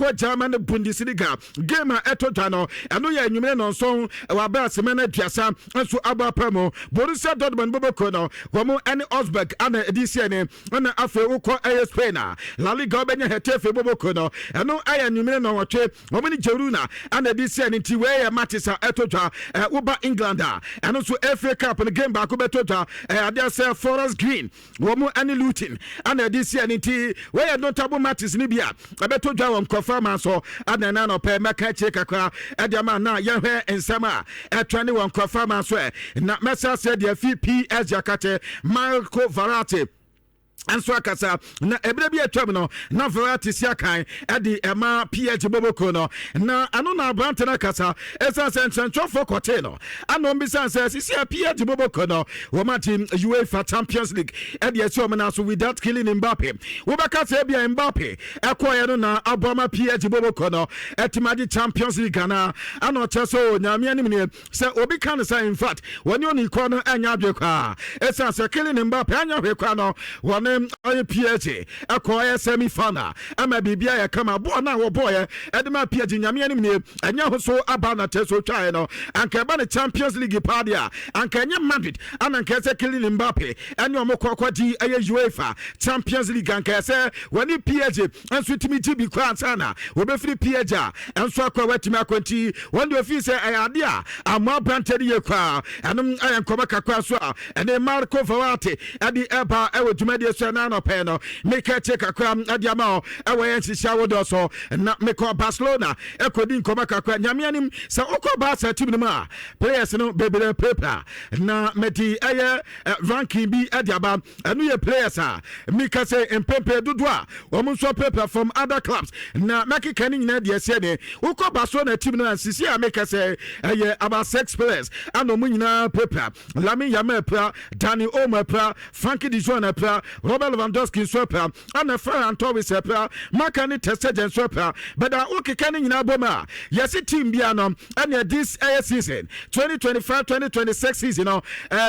yɛnkɔ German Bundesliga game eto dano ɛno yɛ anwumere no nson ɛwɔ abɛ semana duasa nso aba pamo Borussia Dortmund boboko no wɔn ɛne Augsburg ana edisi ne na afei wokɔ ɛyɛ Spain La Liga obenya Hetafe boboko no ɛno ɛyɛ anwumere no wɔtwe wɔn ne Girona ana edisi ne ti wɛ yɛ matches eto dwa woba England ɛno nso FA Cup no game baako beto dwa ade sɛ Forest Green wɔn ɛne Luton ana edisi ne ti wɛ yɛ notable matches ne bia beto dwa wɔn kɔfa so ana na no pɛ mɛka kyerɛ kakra ɛde ama na yɛhwɛ nsɛm a ɛtwa ne wɔn kɔfa ma so na mɛsa sɛ deɛ fi PSG akate Marco Verratti anso akasa na ebere bi atwam no na Verratti sia kan edi ema PSG boboko no na ano na brante na kasa esa sentrentrofo kote no ano mbisa se sia PSG boboko no wo ma team UEFA Champions League edi esi o na so without killing Mbappe wo baka se bia Mbappe ekoye no na aboma PSG boboko no etimadi Champions League na ano cheso nyame anim ne se obi kan say in fact woni oni ko no anya adwekwa esa se killing Mbappe anya hwekwa no woni aye PSG akoye semi final ama bibia ya kama bo na wo boy edema PSG nyame anim ne anya hoso aba na teso twae no anka ba ne Champions League party anka nya Madrid anka se Kylian Mbappe anya omokokodi aye UEFA Champions League anka se wani PSG enso timi tibi kwa sana wo be free PSG enso akwa watimi akonti wonde ofi se ayade amwa brantedi ye kwa anom ayenkoma kakwa so ene Marco Verratti adi eba ewo tumadi so na no pe no make check akwa adiama ewo yen sisia wodo so na make Barcelona ekodi nkoma kakwa nyame anim se okọ Barca team no a players no bebere paper na meti eye ranking bi adiaba enu ye players a mika say empempe dodo a omo so paper from other clubs na make kan nyina de ese ne okọ Barcelona team no sisia make say eye about 6 players and omo nyina paper Lamine Yamal pra Dani Olmo pra Frankie de Jong pra Robert Lewandowski swapper and Ferran Torres swapper Makani tested swapper but okay kan nyina boma yes team bia no and this season 2025-2026 season no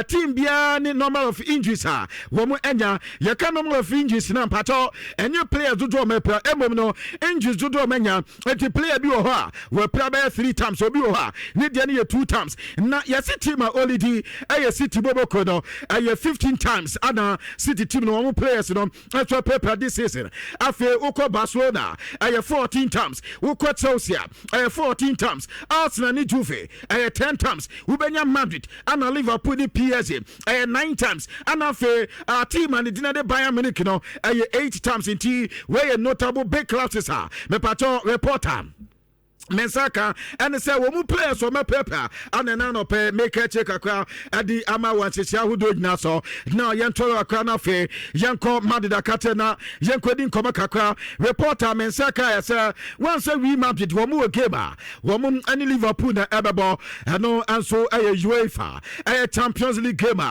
team bia ni number of injuries wo mo enya ye ka number of injuries na mpato enye players dodo mepra emom no injuries dodo menya enti player bi wo ho a we pra by 3 times obi wo ho a ni dia ni 2 times na yes team a olidi city boboko no 15 times ana city team no wo players no extra paper this season afi uko Barcelona 14 times uko Chelsea 14 times Arsenal ni Juve 10 times ubenya Madrid ana Liverpool ni PSG 9 times ana fe team and dinade Bayern Munich no 8 times in T where notable big clubs me pato reporter Mensaka and say wo mu players o ma paper and na no pe make check akwa adi ama wanchechia hudo na so na yentoro akwa na fe yenko madida katena yenko din koma kakwa reporter Mensaka ya say once we Madrid wo mu game wo mu ani Liverpool na ebebo no anso UEFA Champions League game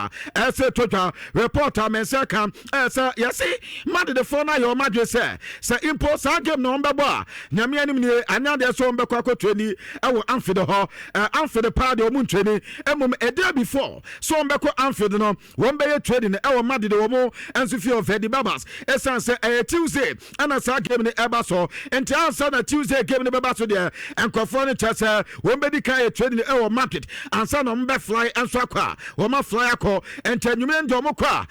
say total reporter Mensaka say yes Madrid for na your Madrid say impose game no mbebo nyame anim ni anya de so kwako training ewo Anfield ho Anfield party omu training emum a day before so mbeko Anfield no won be training ewo Madrid wo mo enso fi of Eddie Babas esan say Tuesday ana sa game ni eba so enti ansa na Tuesday game ni beba so de enkofo ni chese won be di kai training ewo Madrid ansa no mbe fly enso akwa wo ma fly akọ enti anwume ndo mo kwa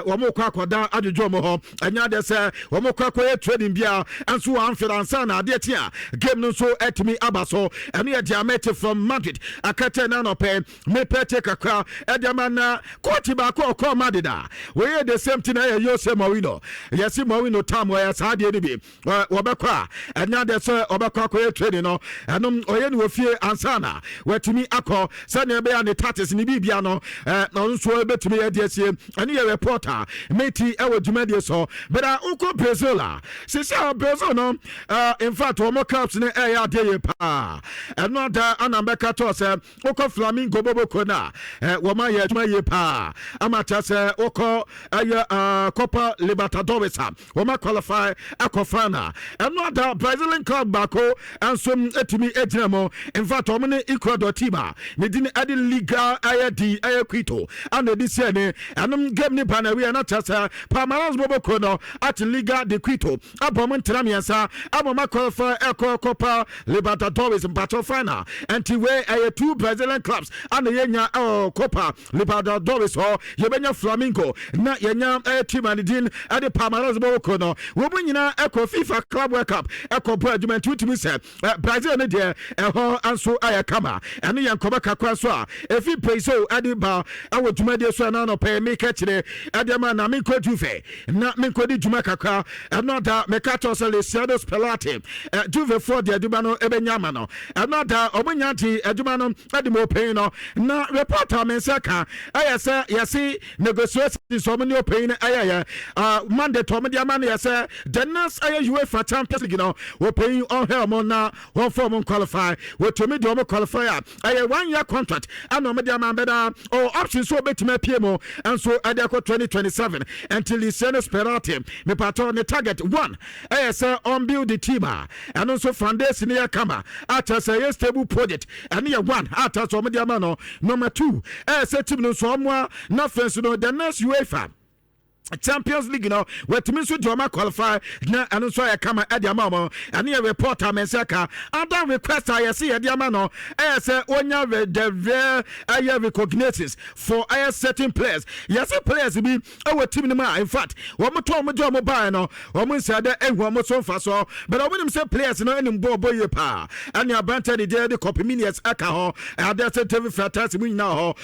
wo mo kwa akoda adwodwo mo ho anya de say wo mo kwa training bia enso Anfield ansa na ade tia game no so me abaso enu ye diamete from Madrid akate na no pe me pete kakra ediamana coach ba ko Madida we the same thing na Jose Mourinho yes Mourinho time we saade ni bi wobekwa enya de so obekwa ko training no enu oye ni ofie ansana wetumi akọ se na be ya ne tatis ni bibia no no so betumi ye de asie enu ye reporter meti ewo dwumade so but uko Brazil se Brazil no in fact wo mo cups ne ya de ye pa eno da anambeka to se oko Flamingo Boboko na woma ye adwuma ye pa amata se oko Copa Libertadores woma qualify akofana eno da Brazilian club bako anso etimi ejinamo in fact omne Ecuador team medini adi Liga ayadi Quito and this year ne anum game ni banawi na tasa Palmeiras Boboko no at Liga de Quito abom ntramiasa aboma qualify Copa Libertadores battle final and we two Brazilian clubs and yenya Copa Libertadores ho yebenya Flamingo na yenya team and din at the Palmeiras Boboko no wo nyina FIFA Club World Cup adwuma tutimi se Brazil ne de ho anso ayakama eno yankoba kakwa so a efi peso adiba awo dwuma de so na no pay me kachire adema na me kodufe na me kodi dwuma kakwa eno da me kato so Luciano Spalletti Juve for de adwuma no ebenyama no eno da omunyanti adwuma no adimo pay no na reporter men saka ayese yesi negotiations so many pay ayaya Monday to me diama yese the next UEFA Champions League no we pay on hell na one form qualify we to me do qualify a 1 year contract and no me diama beda or options so betime PMO and so adako 2027 until Luciano Spalletti me pato ne target 1 ayese on build the team and also foundation ya kama ata say stable project and ya 1 ata so me diama no number 2 ayese team no so amwa na fence no the next UEFA Champions League no wetimi so drama qualify na anu so ya kama adiama mo ane ya reporter mensaka other request I see adiama no say onya the recognitions for certain players yes players be our team no in fact wo mo to mo do mo buy no wo mo say da ehwo mo so fa so but wo nim say players no enim bobo ye pa ane abanta de copy minutes aka ho ada say TV fantasy mu nyina ho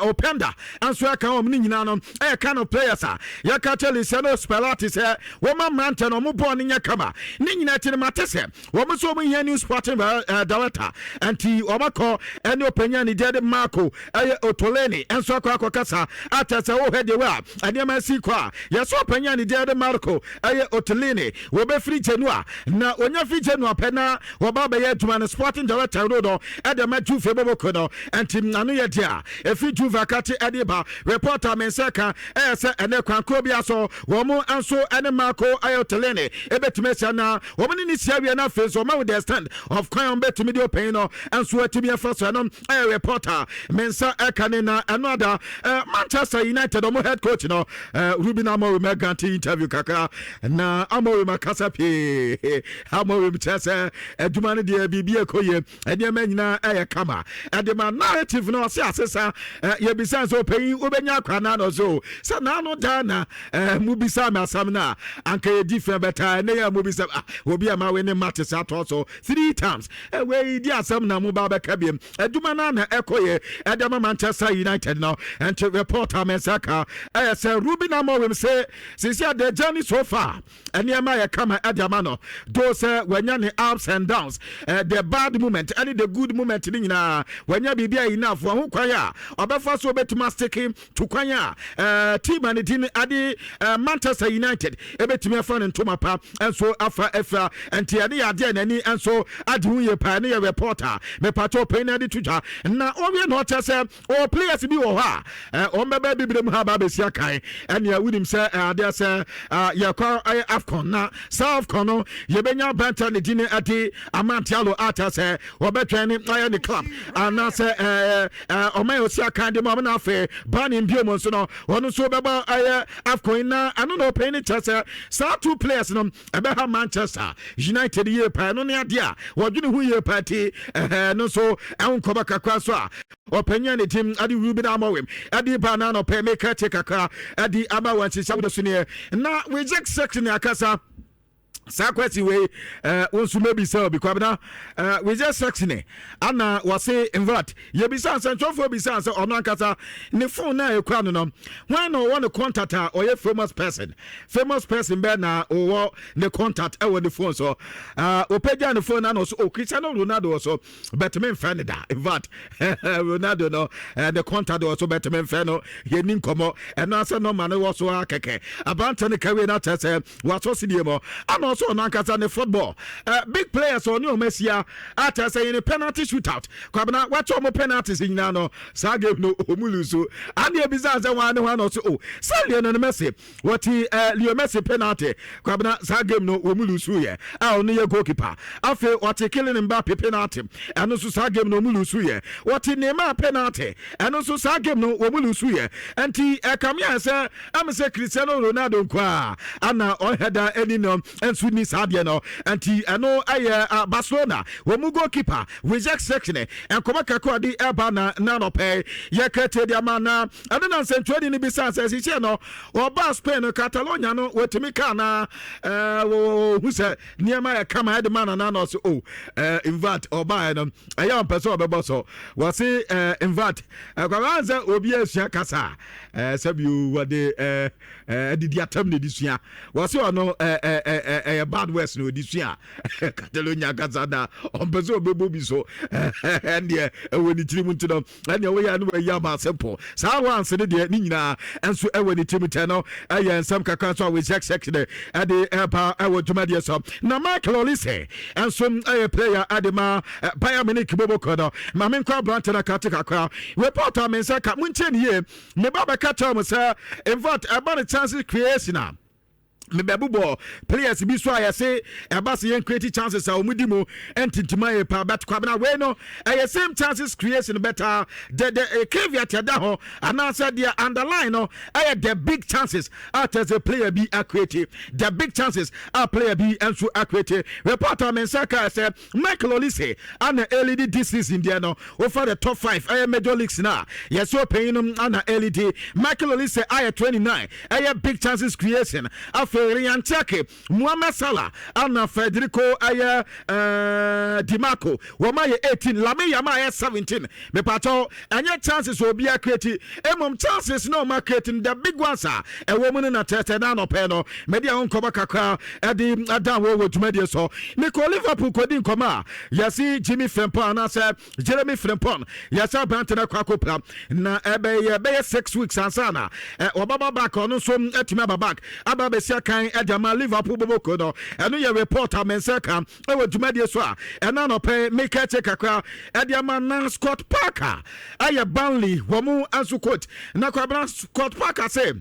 openda anso aka ho mo nyina no kind of players ya Cattle Luciano Spalletti say woman mountain or born in Yakama. Nina Matese, woman so many new sporting director, and T. Omako, and opinion dead Marco, Otoleni, and so Casa, Atas, oh, head you are, and Yamasi Qua, yes, opinion dead Marco, Otoleni, will be free Genoa. Now, when you're free Genoa Pena, Wababa to an sporting director, Rodo, at the Matu Febocono, and Tim Nanuya, if you do vacati Adiba, reporter Mensaka, and the Quancobia. So woman anso ene Marco Ayotelene ebetimesa na woman ni siawe na face o ma we stand of kwan betimi de open no anso atimi afaso no reporter mensa ekane na another Manchester United o head coach no Ruben Amorim meganti interview kaka na Amorim makasa pie Amorim chese aduma ne de bibia koye ene ma nyina kama adema narrative no se asesa ye bisan so pay obenya kwana no so sa na no dana mubisa masamna anka different better na ya mubisa obi ama we ne matches atoso 3 times we di asam na mu ba beka biem aduma na ekoye adama Manchester United now and reporter Mensaka say Ruben Amorim say since the journey so far and yama ya kama adama no those wenya ne ups and downs the bad moment and the good moment ni nyina wenya bibia enough ho kwan ya obefa so betima sticking to kwan ya team and team adi Manchester United ebetimi afa ntoma pa enso afa entiade ya de nani enso adu ye pa ne reporter me pato pen adi tuja na owie no chese o players bi wo ha o mbeba bibirem ha ba besia kan ene wunim se ade se ye kwa AFCON na South Kono ye benya banta ne dine adi Amantialo ata se obetwen ne aye ne club ana se o mai osia kan de mo na afa ban mbiem nso no wono so beba aye AFCON na anu no pay ni chase sa two players no ebe Manchester United ye pa no ne ade a wodwene hu ye party no so enkoba kakwa so a openya ne team adi Ruben Amorim adi ba na no pay make kakra adi aba wanchi sawo so ne na we just section akasa sakwati we wonsu maybe so because na we just section ana wase invert ye bi san for bi san so ono ankasa ne phone na e kwa no when no want to contact her or famous person be na o ne contact e wo the phone so o page the phone na no so o Cristiano Ronaldo so bet me fan da invert Ronaldo no the contact also bet me fan no ye nin komo eno asa no man wo so akeke abanta ne kawe na tese waso sidie mo ana so nankasa ne football big players on your Messia at say in a penalty shootout kwabena watch omo penalties nyina no sa game no omuluso ane bizarre say one also oh say no Messi what Leo Messi penalty kwabena sa game no omuluso ye on your goalkeeper afi what killing Mbappe penalty and also sa game no omuluso ye what Neymar penalty and also sa game no omuluso ye anti come here say am say Cristiano Ronaldo kwa ana on header any no and Sydney Sadia no anti ano Barcelona we mu goalkeeper reject section and come back di eba na no pay ye krete dia mana adana sentwadi ni bisa say si no o ba Spain Catalonia no wetimi kana who say niema ya kama head man na no so invert oba no aya person obebo so we say invert kwaanza obi asua kasa sabiu wade didi atam ne disua we say ono bad west no disua Catalonia kasa da on person obebo bi so and yeah when it trim to them and we are no ya simple sa wan se de ni nyina enso when it trim no ayen sam kaka so we check de ade eba ewo dwumade so na Michael Olise enso player adema Bayern Munich bobo kono ma men kwa brant na katika kwa reporter men say ka munche ni ye me baba ka tell say in fact about the chances creation na me bebubo players bi so I say abas yen create chances a omudimo entintima pa but kwabena we no same chances creation better the caveat da ho and answer the underline no the big chances as a player be accurate the big chances a player be and so accurate reporter Mensaka say Michael Olise and LED this season there no over the top 5 major leagues now yes so paying them and LED Michael Olise 29 big chances creation after Ryan Chake, Muhammad Salah, Anna Federico Aya Dimarco, Wamaye 18, Lami Yamaya 17. Me pato, and your chances will be a creative. Emom chances no marketing the big ones are a woman in a tetanano peno, media on Kobakaka, Edim Adam to media so. Nico Liverpool couldn't come out. Yasi Jimmy Frempon, I said Jeremy Frempon, Yasa Bantana Kwakopla, na ebe 6 weeks ansana. Obama back on some etimaba back. Ababesia Edama Liverpool boko no eno ye reporter Mensaka e wo dwumade so a ena no pe make check akra Edama nan Scott Parker aye Burnley wo mu ansu coach na kwabra Scott Parker say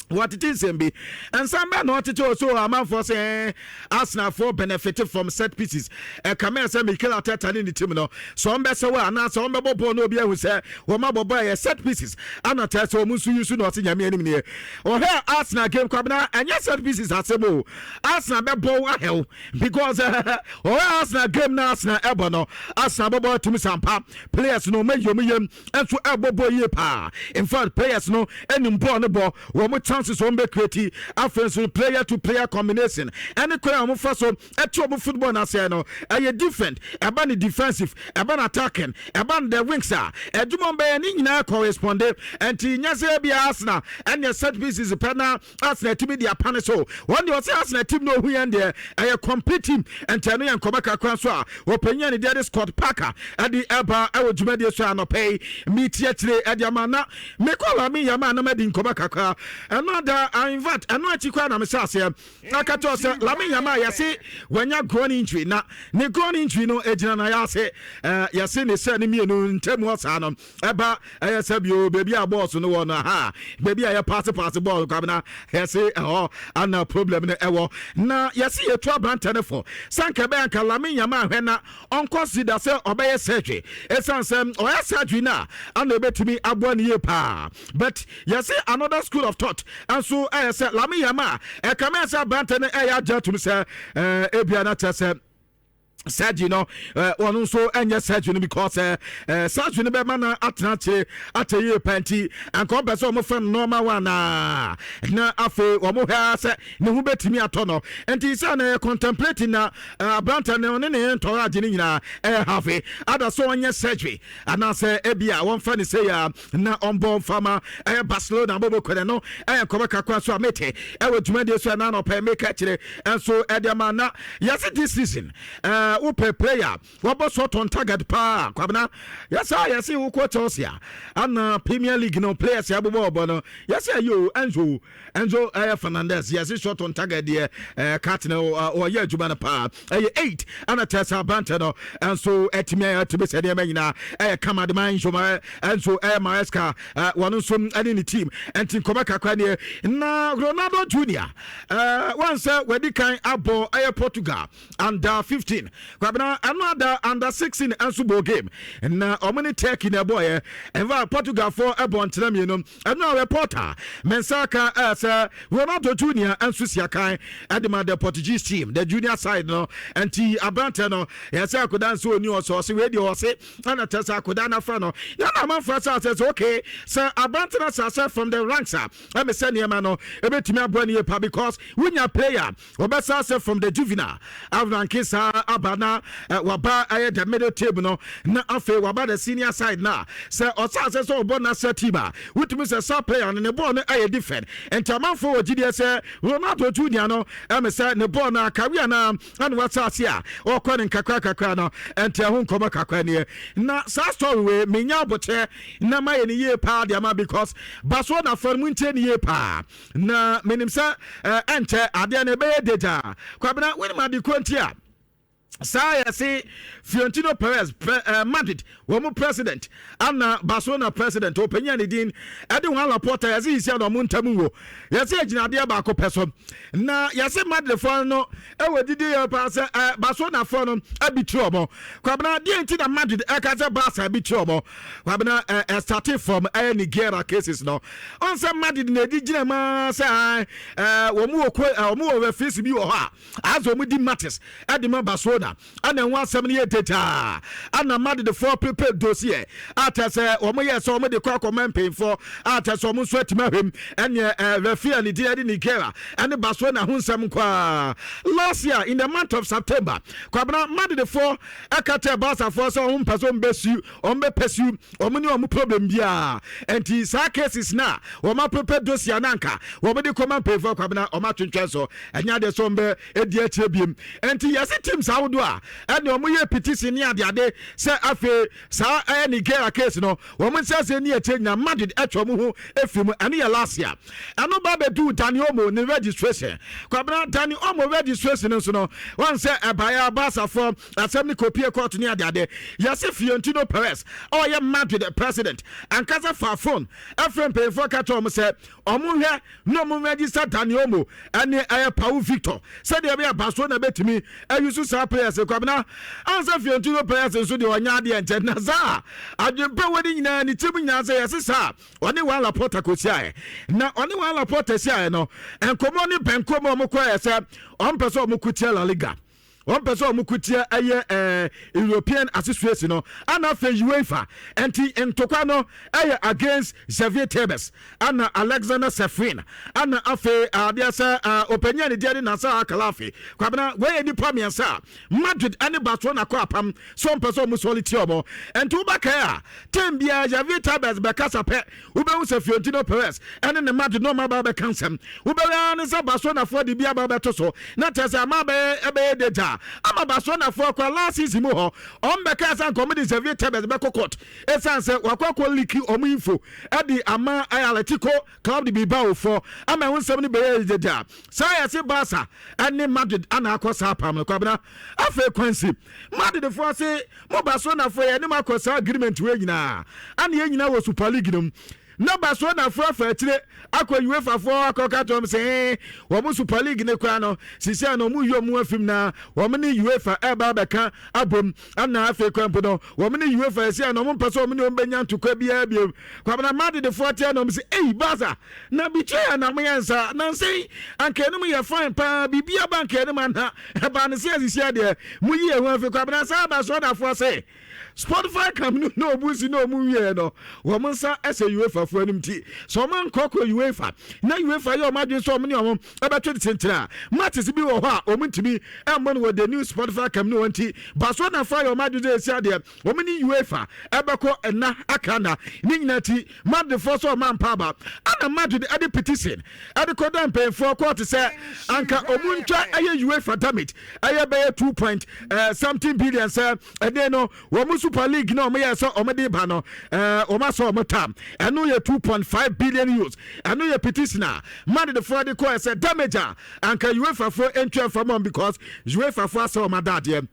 what it is be and some not to so a man for say Arsenal for benefited from set pieces come say Mikel Arteta in the team no so be so na so be bobo no bia who say wo ma bobo set pieces and Arteta so musu yusu no se nyame anim ne o here Arsenal game kwabna and set pieces asebo Arsenal be bow hell because Arsenal game na Arsenal ebo no Arsenal bobo to sampa players no mayom and so ebobo ye pa in fact players no enim ball no ball wo mo chances on be create offensive player to player combination and kwa am fa so eto football na say no different about the defensive about attacking about the wings are edumon be ni nyina correspond and nyase bia Arsenal and your set pieces penal Arsenal team dia pan so one dey say Arsenal team no hu yan there complete team and tell no yan kobaka kwan so a opanya ne there Scott Parker at the eba e wo dwumade so anopay meet yetre ediamana me call me yama na medi kobaka kwa another I invite another kwa na me say akato say Lami Yama yase wanya groin injury na ne groin injury no ejina na yase yase ne say ne mienu ntemu osa no eba yase bio baby a boss no won ha baby a pass ball kwabena yase ana problem ne ewo na yase yetu abanta ne for sanka be anka Lami Yama hwe na on consider say obeye surgery esansem oya surgery na ana obetumi abo ne ye pa but yase another school of thought and so I said Lami Yama come and say Bantan to say Ebiana Tessa said one so anya surgery because surgery be man atnache ateye panty and come person mo fan normal one na afi wo mo ha say ne hu betimi atono enti say na contemplating na Bantan ne ne ntoraje ni nyina have ada so anya surgery and I say ebia won fa ni say ya na onborn farmer Barcelona bobo kwere no come kakwa so amete wo dwumade so na no pay make kire and so ediama na yes this season upe player wabo shot on target pa kwabena yesi uko Chelsea and Premier League no players ya bobo bono yesi yo Enzo Fernandez yesi shot on target there Katna or ye jubana pa 8 and Tessa Bantano and so etimia to be said na kama de man shoma Enzo Maresca wanu sum any team and team komaka kwani na Ronaldo Jr. Once wedi kan abo Portugal under 15 kwabena another under 16 ansubo game na omani take in a boy and Portugal for abo ntenam yeno and now reporter Mensaka as Ronaldo Jr. and Susiakai adema the Portuguese team the junior side no and ti abante no yesa kodan so ni so se we di o se na tesa kodan na fra no na man fra says okay sir abante na say from the ranks am say niam no ebetimi abo ni pa because winya player obesa say from the juvenile Avrankisa abana waba the middle table no na afe waba the senior side na say osa say so obo na setiba wutumi say star player ne ball no aye different entaman for gidi say Ronaldo Jr. no am say ne ball na career na and what's asia or calling kakra no enta ho nkoma kakra ne na sa story we menya boche na my ni ye pa dia ma because Barcelona for munte ni ye pa na menim say ente ade na be data kwabena when ma di kontia Saya say Fiorentino Perez Madrid woman president and Barcelona president openya ni din ade wan Laporta yase isia no montamu wo yase agina de ba ko peso na yase Madrid for no e wedidi ya pa se Barcelona for no abitru omo kwabena de enti na Madrid e ka se Barca abitru omo kwabena starting from Nhyira cases no on se Madrid na di gina ma se womu face bi wo ha azo mu di matters ade ma Barcelona and then 178 data and a mad the 4 prepared dossier after say yes so me the clock man paying for after so mun sweat him and referee and the Nhyira and the Barcelona hunsam kwa last year in the month of September kwabna mad the 4 akate Barca for so hum person besu on be pursue o muni o problem bia and these cases na o ma prepared dossier nanka o me the command pay for kwabna o ma twentwe so enya de so mbe edi atie biem and yes teams how do and omuye petition ni ade say afi sa Nhyira case no woman says ni change na Madrid atwa mu ho efimu ane ya last year ano ba be do Dani Olmo ni registration kwabra Dani Olmo registration so no one say ebaya Barca for assembly copy court ni ade yes Fiorentino Perez or ya Madrid president and kasa for phone afrem pay for catch om say omu hwe no mu register Dani Olmo ane Pau Victor say dey be Barcelona betimi ayusu sa players kwabna ansa Fiorentino Perez so de onya de enche na za adwempe wodi nyina ni tim nya say yes sa one wan Laporta ko sia na one wan Laporta sia no enkomo ni benkomo mo kwa say on person mo kutia La Liga one person mukutia European Association no ana fe UEFA enti entokwa no against Xavier Tebas ana Alexander Sefrin ana afe adiasa openya ni dia na sa Kalafi kwabena we ni pamiansa Madrid ani Barcelona ko apam so person mu soliti omo enti ubaka ya tembia Xavier Tebas be kasa pe ube use Fiorentino Perez ene ne Madrid no ma ba be kansam ube ya sa Barcelona for di bia ba be to so na tesa ma be ebe deja ama Barcelona for kwa last season mo ho on be ka san comedy Xavier Tebas be court e san se wakwa leak omo info e di ama Atletico Club de Bilbao for ama won 7 be deja sa ya se Barca and Madrid ana akosa apam kwa bna afa kwansi Madrid for say mo Barcelona for ya ni makosa agreement we nyina ana ye nyina wo Super League no na Barcelona for atire akwa UEFA for akoka tom say wo mu Super League ne kwa no sisia no mu yo mu afim na wo mu ni UEFA eba beka abom ana afa kwampo no wo mu ni UEFA sia no mu pese wo mu ni ombenya ntokwa bia bia kwa na Madrid for atire no say eh Barca na biche na mu yansa na say anka no mu ye fine pa bibia banka no man ha eba ne sisia de mu yi ehun afa kwa na sa Barcelona for say Spotify come no busi no mu wie no wo mu sa ese UEFA FIFA for NMT. So man koko UEFA. Na UEFA yo madwin so omni omom ebetwe de sentra. Matches bi wo ho a omuntimi emmon wo the new Spotify kam no anti. Barcelona fa yo madwin de sia de omni UEFA ebeko na akana. Ni nyina ti Madrid for so man paba. Ana Madrid ade petition. Ade kodan pay for court say anka omuntwa aye UEFA damage. Aye be 2 something billion say and then no wo Super League no me so omede ba no o ma so omotam eno ye 2.5 billion euros eno ye petitioner man the for the call say damage anka UEFA for entry for mom because UEFA for so omadade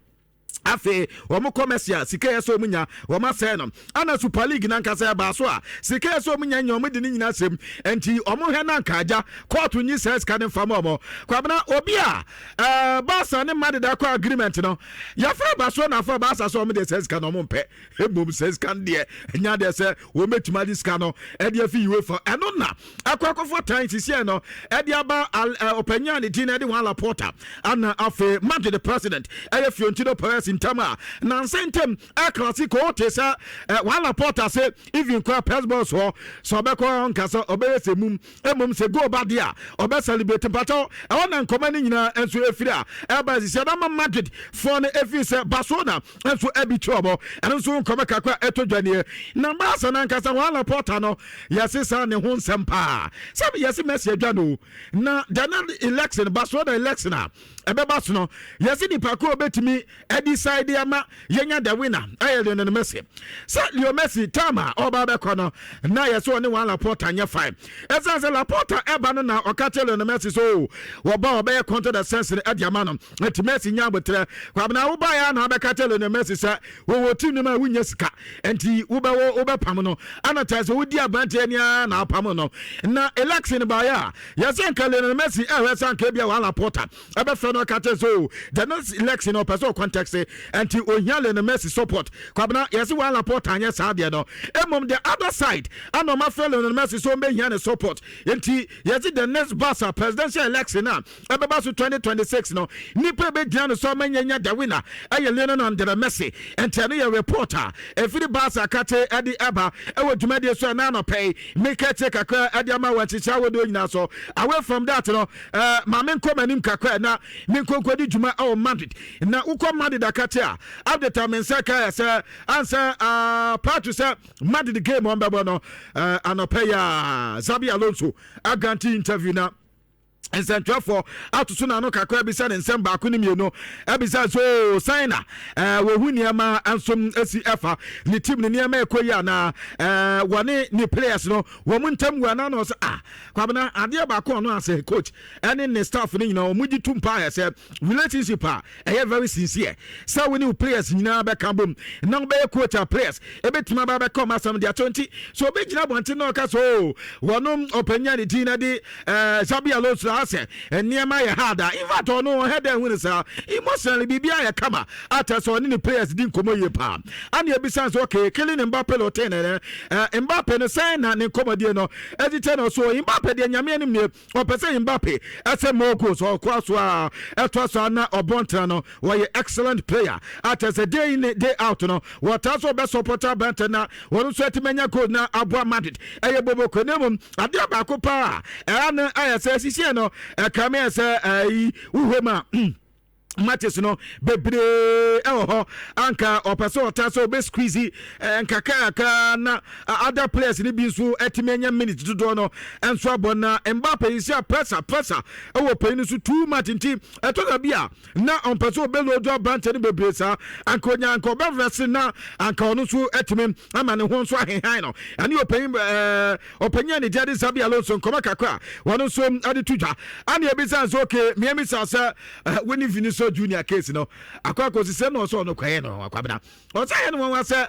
afe womo commercial sika so munya woma se no ana Super League na nka se ba so a sika so munya nya omo de ni nyina sem enti omo he na nka aja court nyi se ska ne fam omo kwabna obi a Barca ne Madrid akwa agreement no ya fa ba so na fa Barca so omo de se ska no omo mpe ebom se ska de nya de se wo metima di ska no e de afi UEFA eno na akwa for time sisi no e de aba openya ne tin e de wan Laporta ana afe Madrid the president e Fiorentino Perez Tama na sentem a classico tesa wala porta say even kwa passport so be ko nkasa obere se mum se go ba dia obe celebrate pato e wona nkoma ni nyina enso efiri a ba si da Madrid for na efi se Barcelona enso ebituobo enso nkoma kakwa etodwane na Barca na nkasa wala porta no yesesa ne ho nsempa sabi yesi Messi adwano na Janal election Barcelona election ebe Barca no yesi ni pako obetimi decide ama yenya the winner ayele no Messi so Leo Messi tama oba be kono na yeso ne wan Laporta anya 5 esanse Laporta eba no na okatelo no Messi so wo ba oba control the sense e diama no ati Messi nya botre kwabna wo ba ya na oba katelo no Messi sa wo team no ma wunya sika enti wo be pam no anata so wo di abante ania na pam no na election ba ya yesen kale no Messi wesan ka bia wan Laporta ebe fe no katelo so the next election no person context anti ohiale no Messi support kwabna yesi wan Laporta anya saade no emom the other side ano ma fellow no Messi so be hiane support anti yesi the next Barca presidential election na ebeba so 2026 no nipa be diano so manyanya the winner aye Lionel Andre Messi anti no ye reporter efiri Barca kate edi eba ewo dwumade so na no pay make take akra edi ama wanchicha wodo nyina so away from that no ma men komanim kakra na men konkodi dwuma o Madrid na uko Madrid akatia update amensaka say answer part to say Madrid game on bebono anopeya Xabi Alonso aganti interview na Central for out to Sunano Kakra Bisa and Samba Kunimino Abisa so signa we huniama and some SCF the team near me koyana one ni players no woman tem wanano kwabana adia bako no as coach and in the staff you know muji tumpa say relationship very sincere so we new players nyina be kabum now be coach players ebetima ba be come asam dia 20 so be gina bonti no ka so wonom openya ni tina di Xabi Alonso and near my harder. In fact, no head and winners are emotionally be a kama after so any players didn't come your palm. And your besides, okay, killing Mbappe or tenor, Mbappe no sign and Comodiano, as it or so Mbappe, the Yamin or per se Mbappe, as a Mokos or Crosswa, Etrasana or Bontano, were an excellent player. After a day in, day out, no, what also best supporter Bantana, one sweaty could now Abba Madrid, a Bobo Conemum, a dear Bacopa, and I says, no. Come here, sir. Uhema. Matches no bebre anka opeso taso be squeezy nkaka na other players ni bi so etimenya minutes do no enso abona Mbappe is a pressure e pay so too much team etoga bia na onpeso be lo do branch ni bebre sa ankonya anko be verse na anka onu so etimem ama ne ho so ahehan no ani openya ni jadi Xabi Alonso nkoma kakra wono so ade tudwa ani ebisa so okay me emisa sa wini finish junior case no akwa se no so no kwaye no akwabena o say no wan say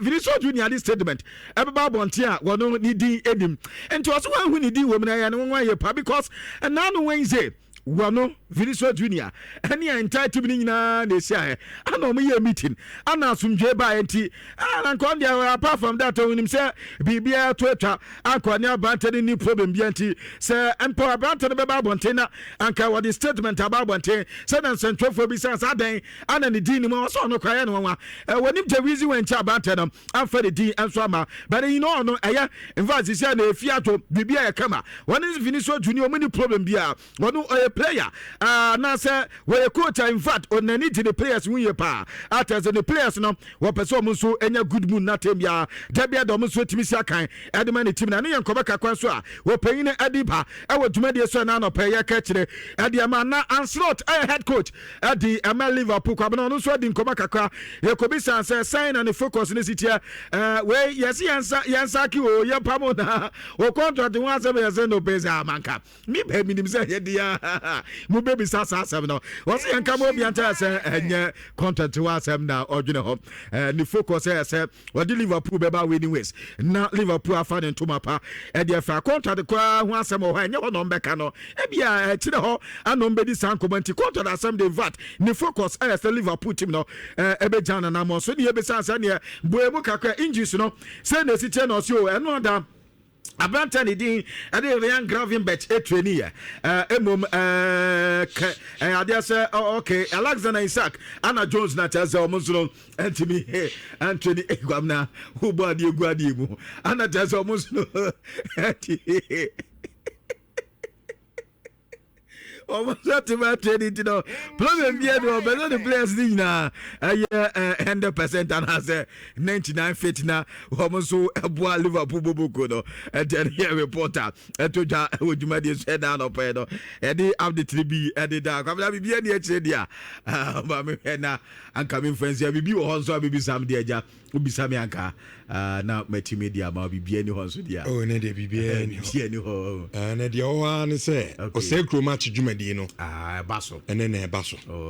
Vinicius Junior this statement ebeba bonte a wono ni din edim enti o so wan hu ni din wo mena ya no wan ye pa because na no Wednesday wano Vinicius Junior any entire team na sia ana mo ye meeting ana asumdwe ba enti ana kon dia apart from that on him say bibia to atwa akwani abante ni problem bi enti say empower abante be ba bonten na anka what the statement about bonten say na centrofo bi say adan ana ni din mo so no kwaye no wa wonim jawizi wen cha abante no amfa the din enso ama but you know no eya in fact say na efiato bibia e kama one is Vinicius Junior many problem bia one player na say we coach in fact on need the players we pa as the players no we person so enya good mood na tem ya dabia do so timi sia kan edman team na no yankoba kakwan so a we payin adiba e we dwumade so na no pay ya ka kire ediama na Anslot head coach edi Emma Liverpool kwa no so di nkoba kakwa ye kobi san say sign and focus ne sitia we yes yansa ki o ye pamo na o contract one say yes no pesa manka mi be minim say ye dia mu baby sasa no was yanka mo bi anta say enye contract one say na odwene ho ni focus say we di Liverpool be ba winning ways na Liverpool afa ne ntoma pa e dia fa contract kwa ho asem ho enye ho no mbeka no e bia kire ho anom be di san commenti contract asem de vat ni focus say Liverpool team no e be jana na mo so ni e be sasa ne boemu kakra injuries no say na si che no so eno ada Abantani din ade Ryan Gravenberch trainee emom ade say okay Alexander Isaac Anna Jones na tell omunso Anthony Anthony Egwamna who body egwadi mu Anna tell omunso almost training to know problem here no but the players ni na 100% and has 99 fit na almost so eboa Liverpool boboko no and here reporter to ja ojuma dey say down up no e dey update 3B e dey da kwabla bibia dey eche dia ba me na anka me friends ya bibi wo so bibi sam dey ja obi sam anka na meti media ma bibia ni ho so dia oh na dey bibia ni ho na dey o an say o say kro match juma di no baso ene na baso